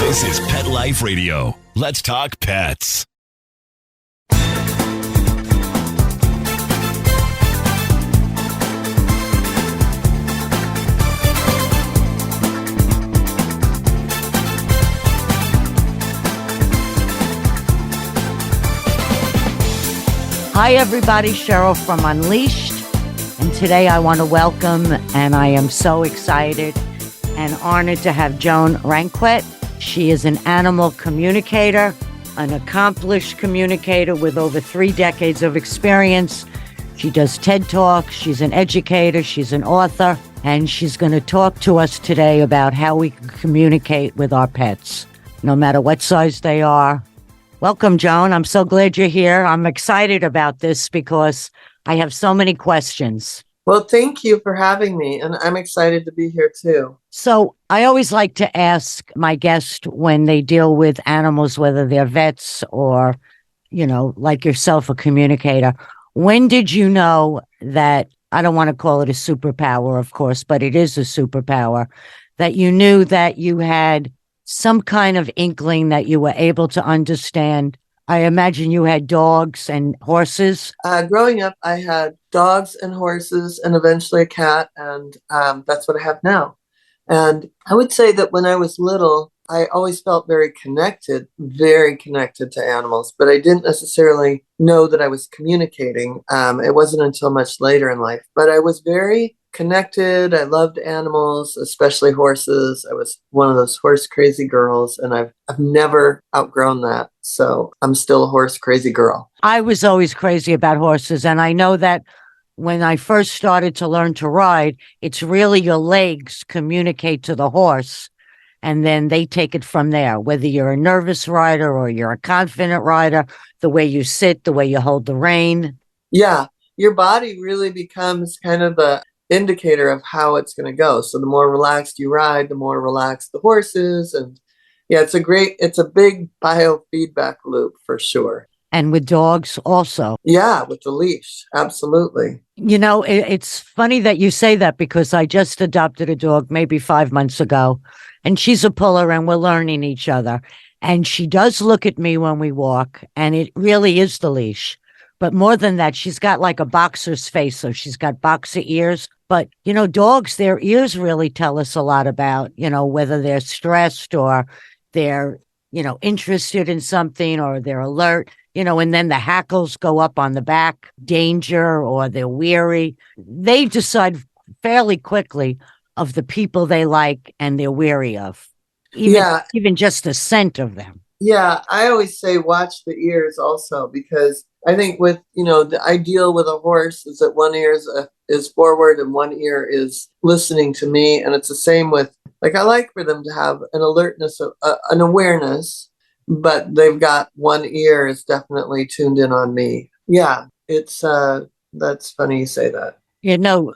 This is Pet Life Radio. Let's talk pets. Hi everybody, Cheryl from Unleashed, and today I want to welcome, and I am so excited and honored to have Joan Ranquet. She is an animal communicator, an accomplished communicator with over 3 decades of experience. She does TED Talks, she's an educator, she's an author, and she's going to talk to us today about how we can communicate with our pets, no matter what size they are. Welcome, Joan. I'm so glad you're here. I'm excited about this because I have so many questions. Well, thank you for having me, and I'm excited to be here too. So I always like to ask my guest when they deal with animals, whether they're vets or, like yourself, a communicator, when did you know that, I don't want to call it a superpower, of course, but it is a superpower, that you knew that you had some kind of inkling that you were able to understand? I imagine you had dogs and horses. Growing up, I had dogs and horses and eventually a cat, and that's what I have now. And I would say that when I was little, I always felt very connected to animals, but I didn't necessarily know that I was communicating. It wasn't until much later in life, but I was very connected. I loved animals, especially horses. I was one of those horse crazy girls, and I've never outgrown that. So I'm still a horse crazy girl. I was always crazy about horses, and I know that when I first started to learn to ride, it's really your legs communicate to the horse, and then they take it from there. Whether you're a nervous rider or you're a confident rider, the way you sit, the way you hold the rein. Yeah, your body really becomes kind of the indicator of how it's going to go. So the more relaxed you ride, the more relaxed the horse is. And yeah, it's a big biofeedback loop for sure. And with dogs also. Yeah, with the leash. Absolutely. It's funny that you say that because I just adopted a dog maybe 5 months ago, and she's a puller and we're learning each other. And she does look at me when we walk, and it really is the leash. But more than that, she's got like a boxer's face. So she's got boxer ears. But, dogs, their ears really tell us a lot about, whether they're stressed or they're, interested in something or they're alert, and then the hackles go up on the back, danger, or they're weary. They decide fairly quickly of the people they like and they're weary of, even just the scent of them. Yeah, I always say watch the ears also, because I think with, the ideal with a horse is that one ear is forward and one ear is listening to me. And it's the same with, I like for them to have an alertness, an awareness, but they've got one ear is definitely tuned in on me. Yeah, it's, that's funny you say that.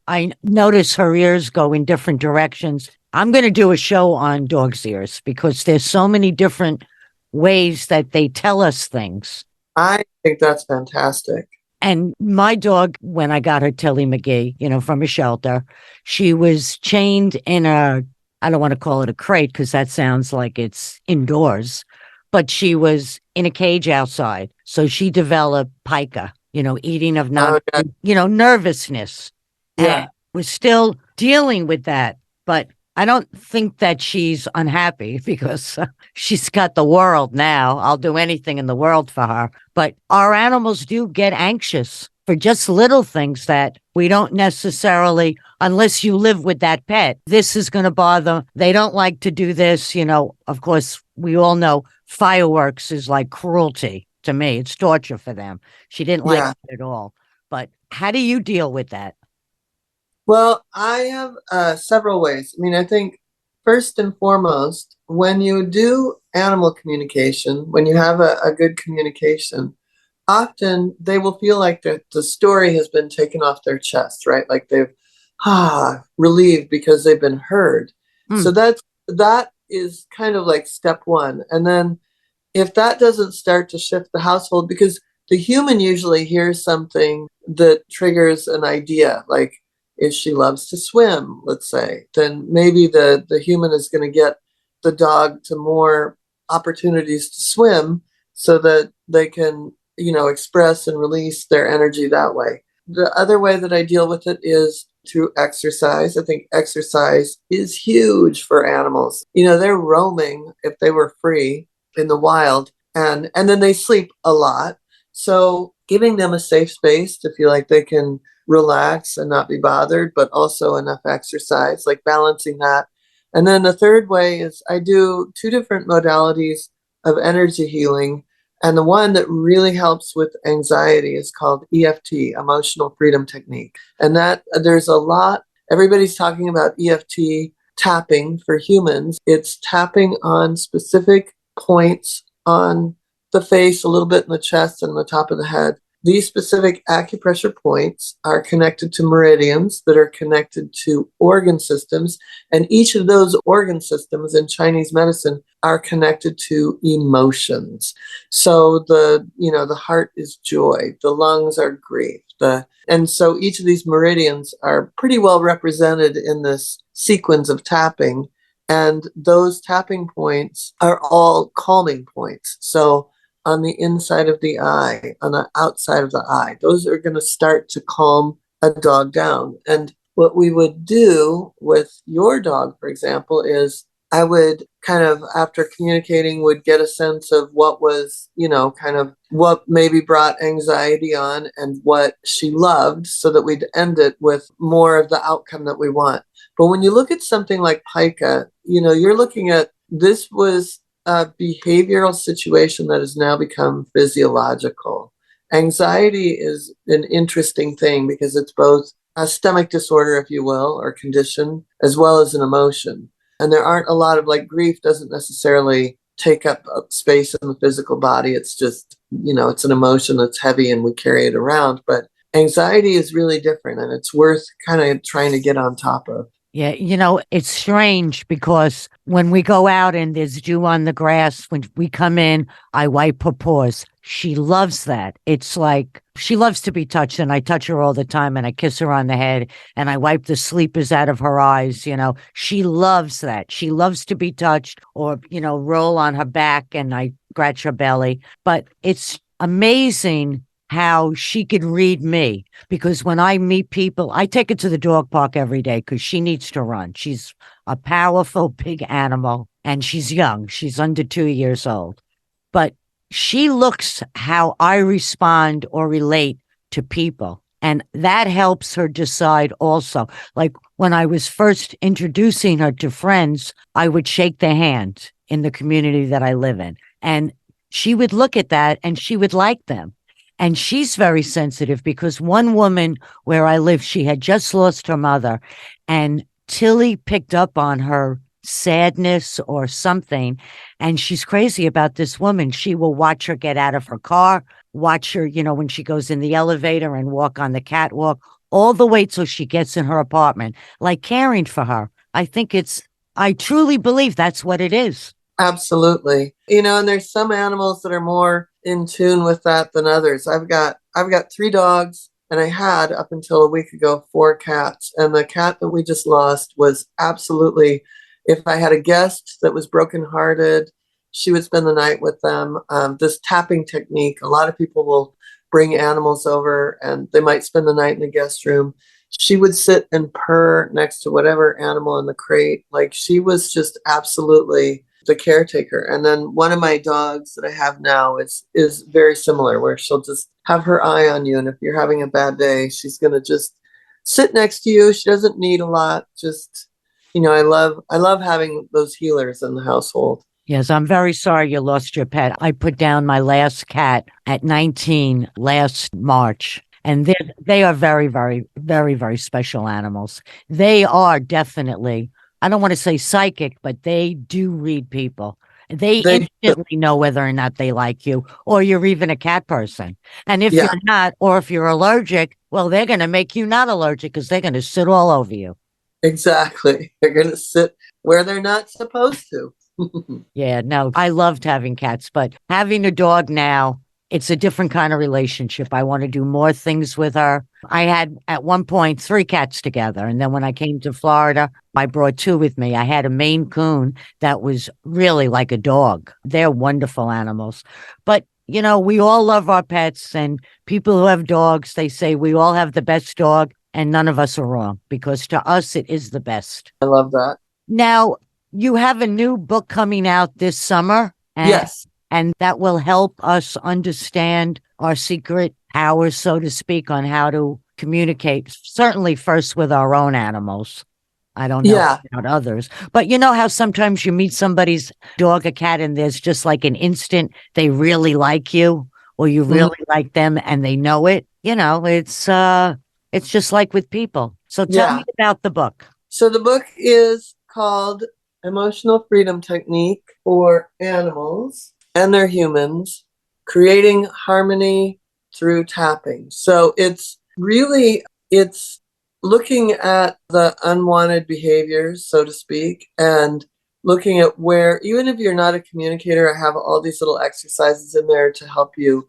I notice her ears go in different directions. I'm going to do a show on dogs' ears because there's so many different ways that they tell us things. I think that's fantastic. And my dog, when I got her Tilly McGee, from a shelter, she was chained in I don't want to call it a crate because that sounds like it's indoors, but she was in a cage outside. So she developed pica, eating of nervousness. Yeah. And was still dealing with that. But I don't think that she's unhappy because she's got the world now. I'll do anything in the world for her. But our animals do get anxious for just little things that we don't necessarily, unless you live with that pet, this is going to bother. They don't like to do this. Of course, we all know fireworks is like cruelty to me. It's torture for them. She didn't like it at all. But how do you deal with that? Well, I have several ways. I think first and foremost, when you do animal communication, when you have a good communication, often they will feel like the story has been taken off their chest, right? Like they've relieved because they've been heard. So that is kind of like step one. And then if that doesn't start to shift the household, because the human usually hears something that triggers an idea, like if she loves to swim, let's say, then maybe the human is going to get the dog to more opportunities to swim so that they can, express and release their energy that way. The other way that I deal with it is through exercise. I think exercise is huge for animals. They're roaming if they were free in the wild, and then they sleep a lot. So giving them a safe space to feel like they can relax and not be bothered, but also enough exercise, like balancing that. And then the third way is I do two different modalities of energy healing. And the one that really helps with anxiety is called EFT, Emotional Freedom Technique. And that there's a lot, everybody's talking about EFT tapping for humans. It's tapping on specific points on the face, a little bit in the chest and the top of the head. These specific acupressure points are connected to meridians that are connected to organ systems. And each of those organ systems in Chinese medicine are connected to emotions. So the heart is joy, the lungs are grief. And so each of these meridians are pretty well represented in this sequence of tapping. And those tapping points are all calming points. So on the inside of the eye, on the outside of the eye, those are going to start to calm a dog down. And what we would do with your dog, for example, is I would kind of, after communicating, would get a sense of what was, kind of what maybe brought anxiety on and what she loved, so that we'd end it with more of the outcome that we want. But when you look at something like pica, you're looking at, this was a behavioral situation that has now become physiological. Anxiety is an interesting thing because it's both a stomach disorder, if you will, or condition, as well as an emotion. And there aren't a lot of, like, grief doesn't necessarily take up space in the physical body. It's just, it's an emotion that's heavy and we carry it around. But anxiety is really different, and it's worth kind of trying to get on top of. Yeah, it's strange because when we go out and there's dew on the grass, when we come in, I wipe her paws. She loves that. It's like she loves to be touched, and I touch her all the time, and I kiss her on the head, and I wipe the sleepers out of her eyes. She loves that. She loves to be touched, or, roll on her back and I scratch her belly. But it's amazing how she could read me, because when I meet people, I take her to the dog park every day because she needs to run. She's a powerful, big animal, and she's young. She's under 2 years old. But she looks how I respond or relate to people. And that helps her decide also. Like when I was first introducing her to friends, I would shake their hand in the community that I live in. And she would look at that and she would like them. And she's very sensitive because one woman where I live, she had just lost her mother, and Tilly picked up on her sadness or something. And she's crazy about this woman. She will watch her get out of her car, watch her, when she goes in the elevator and walk on the catwalk, all the way till she gets in her apartment, like caring for her. I truly believe that's what it is. Absolutely. And there's some animals that are more in tune with that than others. I've got 3 dogs, and I had, up until a week ago, 4 cats. And the cat that we just lost was absolutely, if I had a guest that was brokenhearted, she would spend the night with them. This tapping technique, a lot of people will bring animals over and they might spend the night in the guest room. She would sit and purr next to whatever animal in the crate. Like, she was just absolutely the caretaker. And then one of my dogs that I have now is very similar, where she'll just have her eye on you, and if you're having a bad day, she's going to just sit next to you. She doesn't need a lot. Just, I love having those healers in the household. Yes, I'm very sorry you lost your pet. I put down my last cat at 19 last March. And they are very, very, very, very special animals. They are definitely, I don't want to say psychic, but they do read people. They instantly know whether or not they like you, or you're even a cat person. And if you're not, or if you're allergic, well, they're going to make you not allergic because they're going to sit all over you. Exactly. They're going to sit where they're not supposed to. Yeah, no, I loved having cats, but having a dog now, It's a different kind of relationship. I want to do more things with her. I had at one point 3 cats together. And then when I came to Florida, I brought 2 with me. I had a Maine Coon that was really like a dog. They're wonderful animals. But, we all love our pets, and people who have dogs, they say we all have the best dog, and none of us are wrong, because to us, it is the best. I love that. Now, you have a new book coming out this summer. Yes. And that will help us understand our secret powers, so to speak, on how to communicate, certainly first with our own animals. I don't know Yeah. about others, but you know how sometimes you meet somebody's dog or cat and there's just like an instant they really like you, or you really like them and they know it. It's just like with people. So tell Yeah. me about the book. So the book is called Emotional Freedom Technique for Animals and Their Humans, Creating Harmony Through Tapping. So it's looking at the unwanted behaviors, so to speak, and looking at where, even if you're not a communicator, I have all these little exercises in there to help you,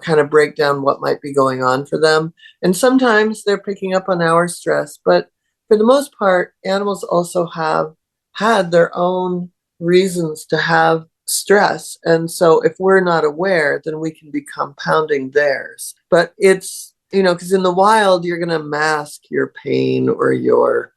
kind of break down what might be going on for them. And sometimes they're picking up on our stress, but for the most part, animals also have had their own reasons to have stress. And so if we're not aware, then we can be compounding theirs. But it's, because in the wild, you're going to mask your pain or your,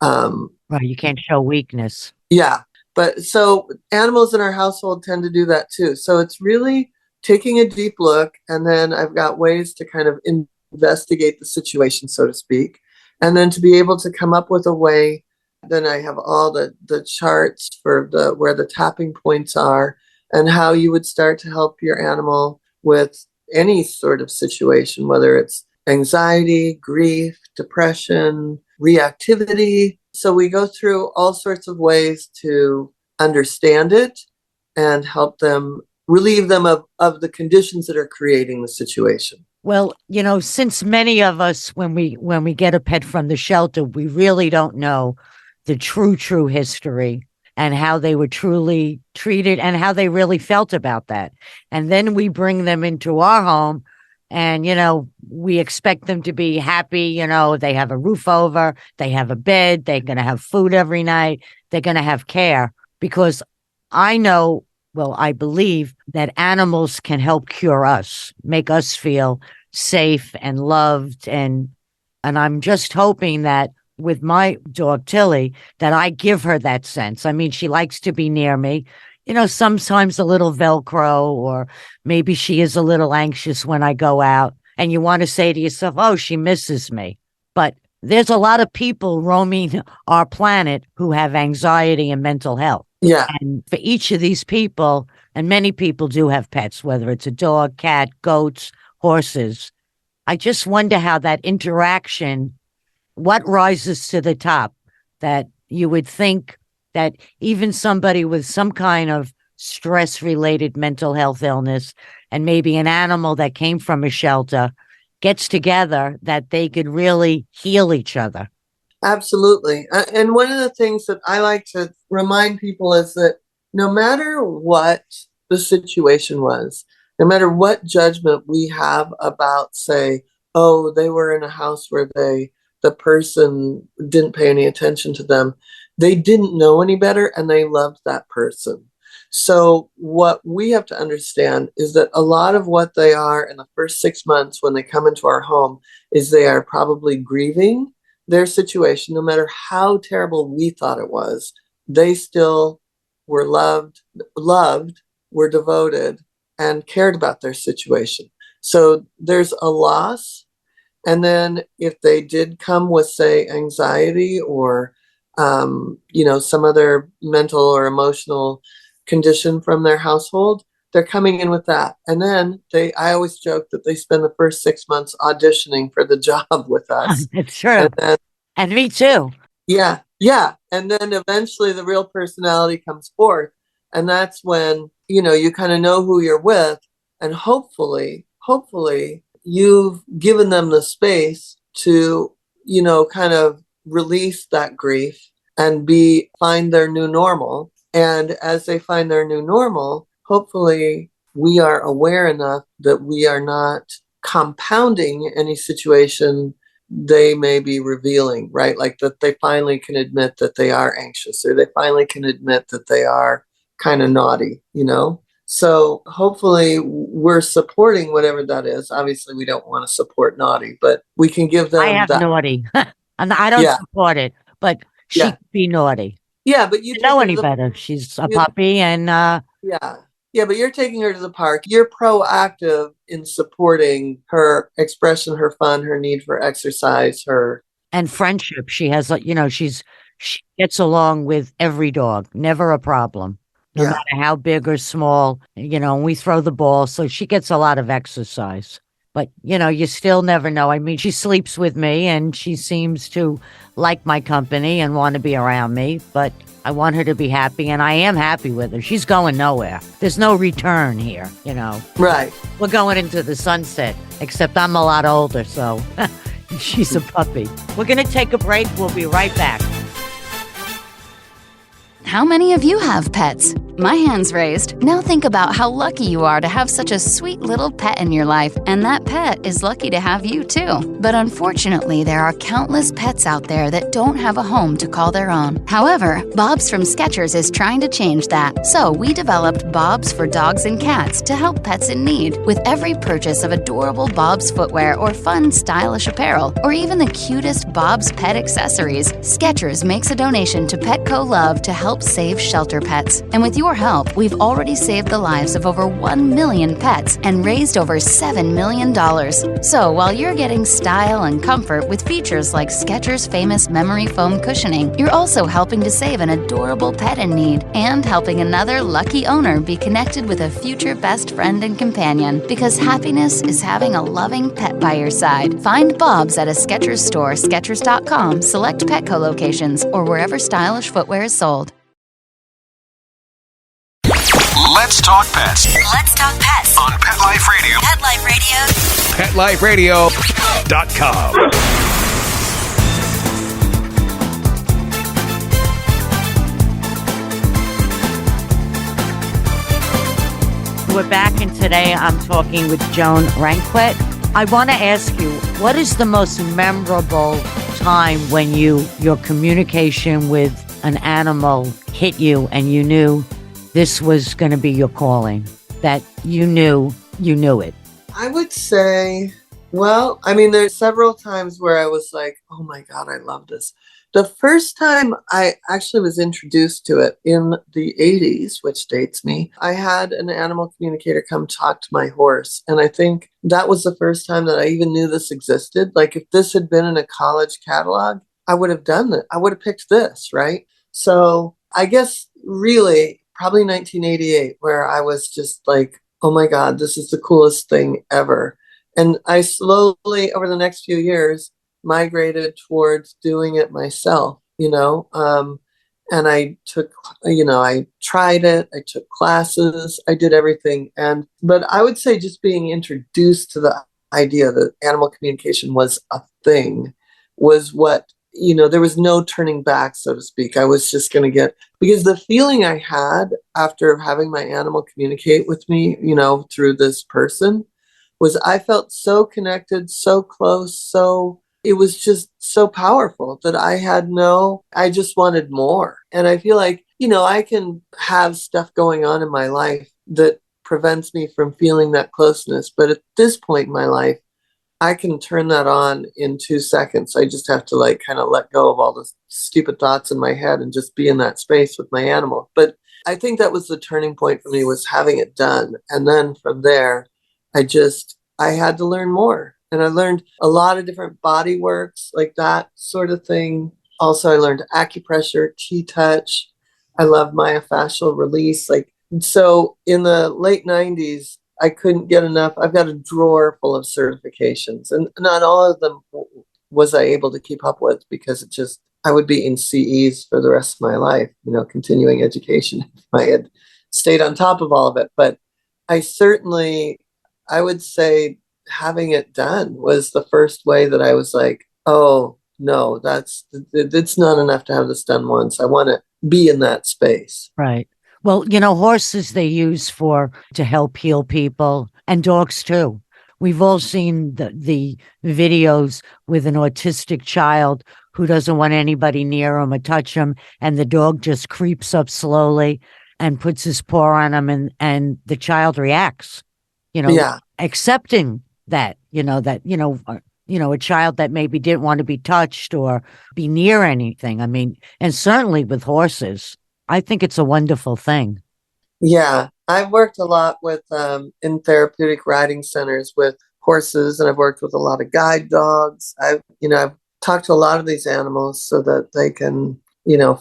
Right. You can't show weakness. yeah. But so animals in our household tend to do that too. So it's really taking a deep look. And then I've got ways to kind of investigate the situation, so to speak. And then to be able to come up with a way, then I have all the charts for where the tapping points are and how you would start to help your animal with any sort of situation, whether it's anxiety, grief, depression, reactivity. So we go through all sorts of ways to understand it and help them, relieve them of the conditions that are creating the situation. Well, since many of us, when we get a pet from the shelter, we really don't know the true history and how they were truly treated and how they really felt about that. And then we bring them into our home and, we expect them to be happy. They have a roof over, they have a bed, they're going to have food every night, they're going to have care, because I know, well, I believe that animals can help cure us, make us feel safe and loved. And I'm just hoping that with my dog Tilly, that I give her that sense. I mean, she likes to be near me, sometimes a little Velcro, or maybe she is a little anxious when I go out. And you want to say to yourself, oh, she misses me. But there's a lot of people roaming our planet who have anxiety and mental health. Yeah. And for each of these people, and many people do have pets, whether it's a dog, cat, goats, horses. I just wonder how that interaction, what rises to the top, that you would think that even somebody with some kind of stress-related mental health illness and maybe an animal that came from a shelter gets together, that they could really heal each other. Absolutely. And one of the things that I like to remind people is that no matter what the situation was, no matter what judgment we have about, say, oh, they were in a house where the person didn't pay any attention to them, they didn't know any better and they loved that person. So what we have to understand is that a lot of what they are in the first 6 months when they come into our home is they are probably grieving their situation. No matter how terrible we thought it was, they still were loved, were devoted, and cared about their situation. So there's a loss. And then if they did come with, say, anxiety or, some other mental or emotional condition from their household, they're coming in with that. And then I always joke that they spend the first 6 months auditioning for the job with us. It's true. And then, and me too. Yeah. And then eventually the real personality comes forth. And that's when, you kind of know who you're with. And hopefully, you've given them the space to, kind of release that grief and find their new normal. And as they find their new normal, hopefully we are aware enough that we are not compounding any situation they may be revealing, right? Like that they finally can admit that they are anxious, or they finally can admit that they are kind of naughty, you know? So hopefully we're supporting whatever that is. Obviously, we don't want to support naughty, but we can give I them have that. naughty, and I don't Yeah, support it, but she yeah, could be naughty. yeah. But you To take know her to any the better? She's a you, puppy, and yeah. Yeah, but you're taking her to the park. You're proactive in supporting her expression, her fun, her need for exercise, her. friendship. She has, she gets along with every dog, never a problem, no Yeah, matter how big or small. And we throw the ball, so she gets a lot of exercise. But you still never know. I mean, she sleeps with me, and she seems to like my company and want to be around me. But I want her to be happy, and I am happy with her. She's going nowhere. There's no return here. right. We're going into the sunset, except I'm a lot older, so she's a puppy. We're going to take a break. We'll be right back. How many of you have pets? My hand's raised. Now think about how lucky you are to have such a sweet little pet in your life, and that pet is lucky to have you too. But unfortunately, there are countless pets out there that don't have a home to call their own. However, Bob's from Skechers is trying to change that. So we developed Bob's for dogs and cats to help pets in need. With every purchase of adorable Bob's footwear or fun, stylish apparel, or even the cutest Bob's pet accessories, Skechers makes a donation to Petco Love to help save shelter pets. And with your help, we've already saved the lives of over 1 million pets and raised over $7 million. So while you're getting style and comfort with features like Skechers' famous memory foam cushioning, you're also helping to save an adorable pet in need and helping another lucky owner be connected with a future best friend and companion, because happiness is having a loving pet by your side. Find Bob's at a Skechers store, Skechers.com, select Petco locations, or wherever stylish footwear is sold. Let's talk pets Let's talk pets on Pet Life Radio. Pet Life Radio. PetLifeRadio.com. We're back, and today I'm talking with Joan Ranquet. I want to ask you, what is the most memorable time when your communication with an animal hit you and you knew this was going to be your calling, that you knew it? I would say, well, I mean, there's several times where I was like, oh my God, I love this. The first time I actually was introduced to it in the 80s, which dates me, I had an animal communicator come talk to my horse. And I think that was the first time that I even knew this existed. Like if this had been in a college catalog, I would have done it. I would have picked this, right? So I guess really probably 1988, where I was just like, oh my God, this is the coolest thing ever. And I slowly, over the next few years, migrated towards doing it myself, and I took, I tried it, I took classes, I did everything. But I would say just being introduced to the idea that animal communication was a thing was what, there was no turning back, so to speak. I was just going to because the feeling I had after having my animal communicate with me, through this person, was I felt so connected, so close, it was just so powerful that I just wanted more. And I feel like, I can have stuff going on in my life that prevents me from feeling that closeness. But at this point in my life, I can turn that on in 2 seconds. I just have to kind of let go of all the stupid thoughts in my head and just be in that space with my animal. But I think that was the turning point for me, was having it done. And then from there, I had to learn more. And I learned a lot of different body works, like that sort of thing. Also, I learned acupressure, T-touch. I love myofascial release. So in the late 90s, I couldn't get enough. I've got a drawer full of certifications, and not all of them was I able to keep up with, because I would be in CEs for the rest of my life, continuing education, if I had stayed on top of all of it. But I would say having it done was the first way that I was like, oh no, it's not enough to have this done once. I want to be in that space. Right. Well, horses they use to help heal people, and dogs too. We've all seen the videos with an autistic child who doesn't want anybody near him or touch him, and the dog just creeps up slowly and puts his paw on him, and the child reacts, Yeah. accepting that, a child that maybe didn't want to be touched or be near anything. I mean, and certainly with horses, I think it's a wonderful thing. Yeah, I've worked a lot with in therapeutic riding centers with horses, and I've worked with a lot of guide dogs. I've talked to a lot of these animals so that they can,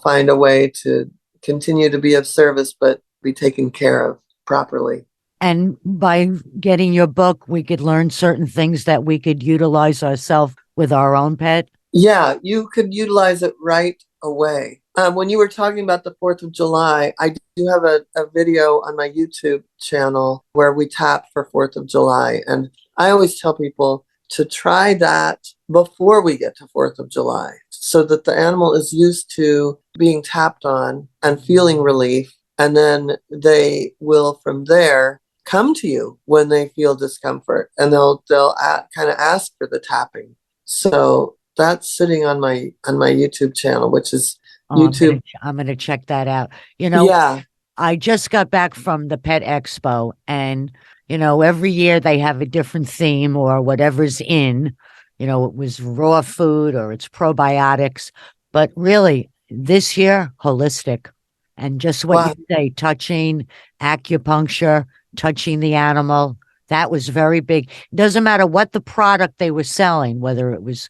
find a way to continue to be of service, but be taken care of properly. And by getting your book, we could learn certain things that we could utilize ourselves with our own pet. Yeah, you could utilize it right away. When you were talking about the 4th of July, I do have a video on my YouTube channel where we tap for 4th of July. And I always tell people to try that before we get to 4th of July so that the animal is used to being tapped on and feeling relief. And then they will, from there, come to you when they feel discomfort, and they'll kind of ask for the tapping. So that's sitting on my YouTube channel, which is YouTube. I'm gonna check that out. Yeah. I just got back from the Pet Expo, and every year they have a different theme or whatever's in. It was raw food or it's probiotics, but really this year holistic, and just what you say, touching, acupuncture, touching the animal. That was very big. It doesn't matter what the product they were selling, whether it was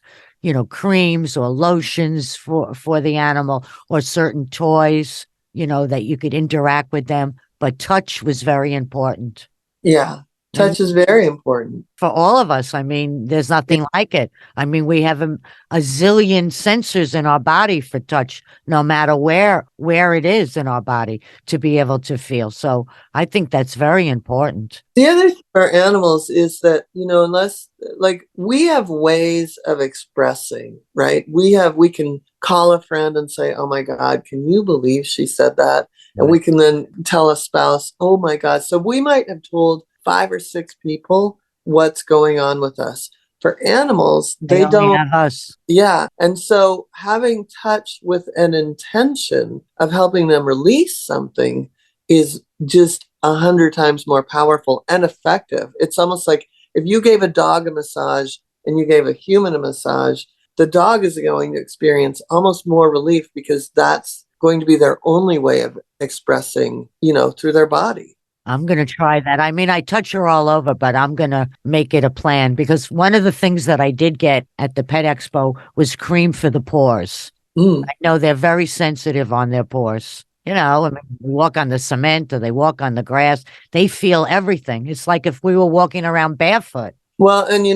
creams or lotions for the animal or certain toys, that you could interact with them. But touch was very important. Yeah. Touch is very important. For all of us. I mean, there's nothing like it. I mean, we have a zillion sensors in our body for touch, no matter where it is in our body, to be able to feel. So I think that's very important. The other thing for animals is that, unless we have ways of expressing, right? We can call a friend and say, oh my God, can you believe she said that? And we can then tell a spouse, oh my God. So we might have told 5 or 6 people what's going on with us. For animals, they don't have us. Yeah. And so having touch with an intention of helping them release something is just 100 times more powerful and effective. It's almost like if you gave a dog a massage and you gave a human a massage, the dog is going to experience almost more relief because that's going to be their only way of expressing, through their body. I'm going to try that. I mean, I touch her all over, but I'm going to make it a plan, because one of the things that I did get at the Pet Expo was cream for the paws. I know they're very sensitive on their paws. I mean, they walk on the cement or they walk on the grass. They feel everything. It's like if we were walking around barefoot. Well, and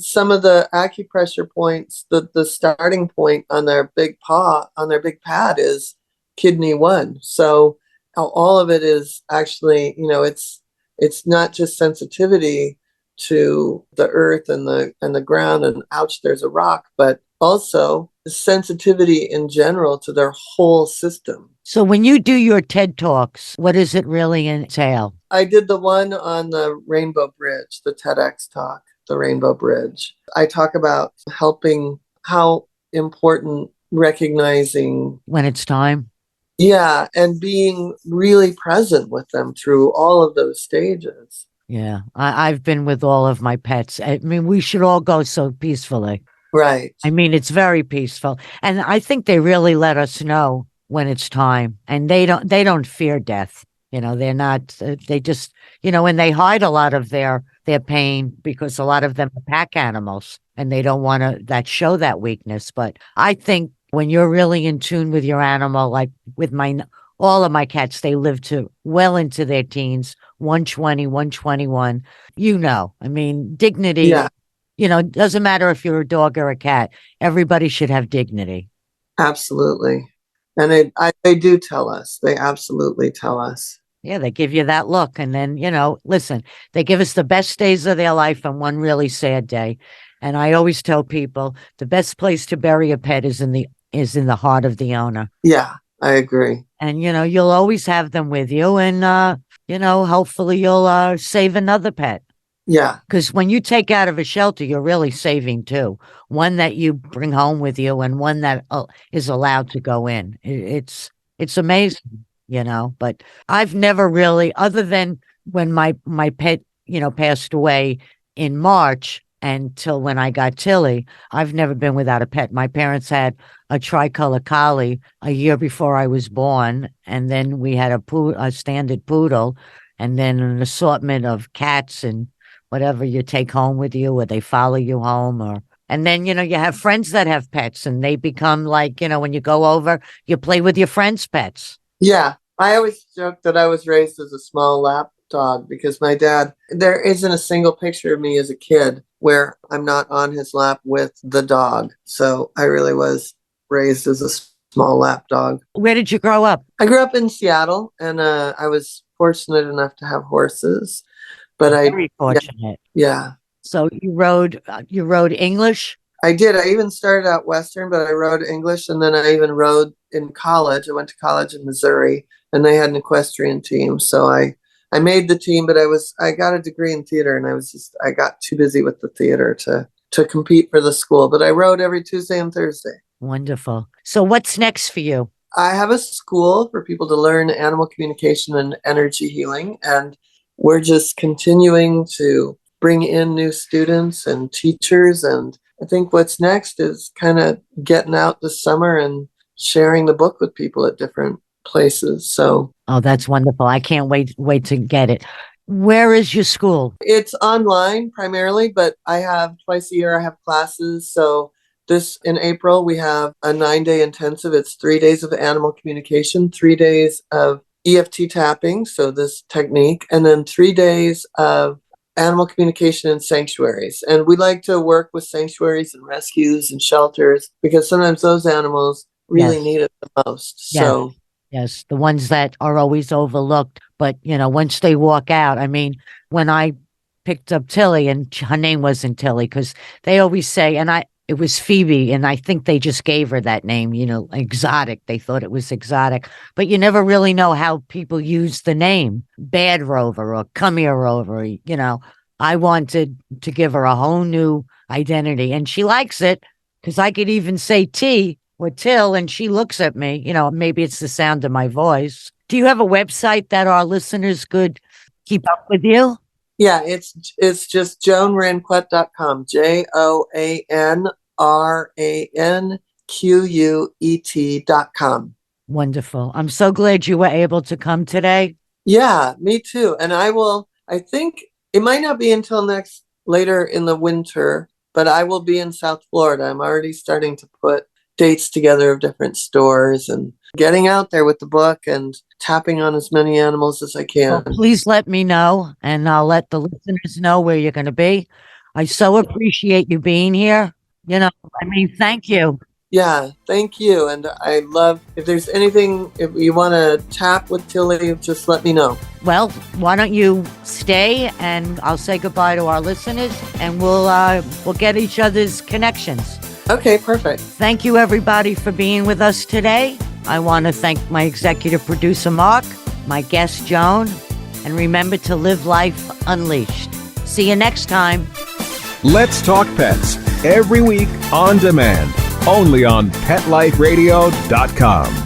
some of the acupressure points, the starting point on their big paw, on their big pad is kidney 1. So all of it is actually, it's not just sensitivity to the earth and the ground and ouch, there's a rock, but also sensitivity in general to their whole system. So when you do your TED Talks, what does it really entail? I did the one on the Rainbow Bridge, the TEDx talk, the Rainbow Bridge. I talk about how important recognizing when it's time. Yeah, and being really present with them through all of those stages. Yeah, I've been with all of my pets. I mean, we should all go so peacefully. Right. I mean, it's very peaceful. And I think they really let us know when it's time. And they don't fear death. They're not, they just, and they hide a lot of their pain because a lot of them are pack animals and they don't want to show that weakness. But I think when you're really in tune with your animal, like with all of my cats, they live to well into their teens, 120, 121. I mean, dignity, doesn't matter if you're a dog or a cat. Everybody should have dignity. Absolutely. And they do tell us. They absolutely tell us. Yeah, they give you that look. And then, listen, they give us the best days of their life and one really sad day. And I always tell people the best place to bury a pet is in the heart of the owner. Yeah, I agree. And, you'll always have them with you. And, hopefully you'll save another pet. Yeah. Because when you take out of a shelter, you're really saving two. One that you bring home with you and one that is allowed to go in. It's amazing, But I've never really, other than when my pet, passed away in March until when I got Tilly, I've never been without a pet. My parents had a tricolor collie a year before I was born, and then we had a standard poodle, and then an assortment of cats and whatever you take home with you, or they follow you home, and then, you have friends that have pets and they become like, when you go over, you play with your friends' pets. Yeah. I always joke that I was raised as a small lap dog because my dad, there isn't a single picture of me as a kid where I'm not on his lap with the dog. So I really was raised as a small lap dog. Where did you grow up? I grew up in Seattle, and I was fortunate enough to have horses. But Very fortunate. Yeah. So you rode English? I did. I even started out Western, but I rode English, and then I even rode in college. I went to college in Missouri, and they had an equestrian team. So I made the team, but I got a degree in theater, and I got too busy with the theater to compete for the school. But I rode every Tuesday and Thursday. Wonderful. So what's next for you? I have a school for people to learn animal communication and energy healing, and we're just continuing to bring in new students and teachers. And I think what's next is kind of getting out this summer and sharing the book with people at different places. So, oh, that's wonderful. I can't wait to get it. Where is your school? It's online primarily, but I have twice a year I have classes. So in April, we have a 9-day intensive. It's 3 days of animal communication, 3 days of EFT tapping, so this technique, and then 3 days of animal communication in sanctuaries. And we like to work with sanctuaries and rescues and shelters because sometimes those animals really need it the most. Yes. So yes, the ones that are always overlooked. But, once they walk out, I mean, when I picked up Tilly, and her name wasn't Tilly, because they always say, it was Phoebe, and I think they just gave her that name, exotic. They thought it was exotic, but you never really know how people use the name, Bad Rover or Come Here Rover. I wanted to give her a whole new identity, and she likes it because I could even say T or Till, and she looks at me. Maybe it's the sound of my voice. Do you have a website that our listeners could keep up with you? Yeah, it's just joanranquet.com, JoanRanquet.com. Wonderful. I'm so glad you were able to come today. Yeah, me too. And I think it might not be until later in the winter, but I will be in South Florida. I'm already starting to put dates together of different stores and getting out there with the book and tapping on as many animals as I can. Well, please let me know, and I'll let the listeners know where you're going to be. I so appreciate you being here. Thank you. Yeah, thank you. And I love, if there's anything, if you want to tap with Tilly, just let me know. Well, why don't you stay, and I'll say goodbye to our listeners, and we'll get each other's connections. Okay, perfect. Thank you, everybody, for being with us today. I want to thank my executive producer, Mark, my guest, Joan, and remember to live life unleashed. See you next time. Let's Talk Pets, every week on demand, only on PetLifeRadio.com.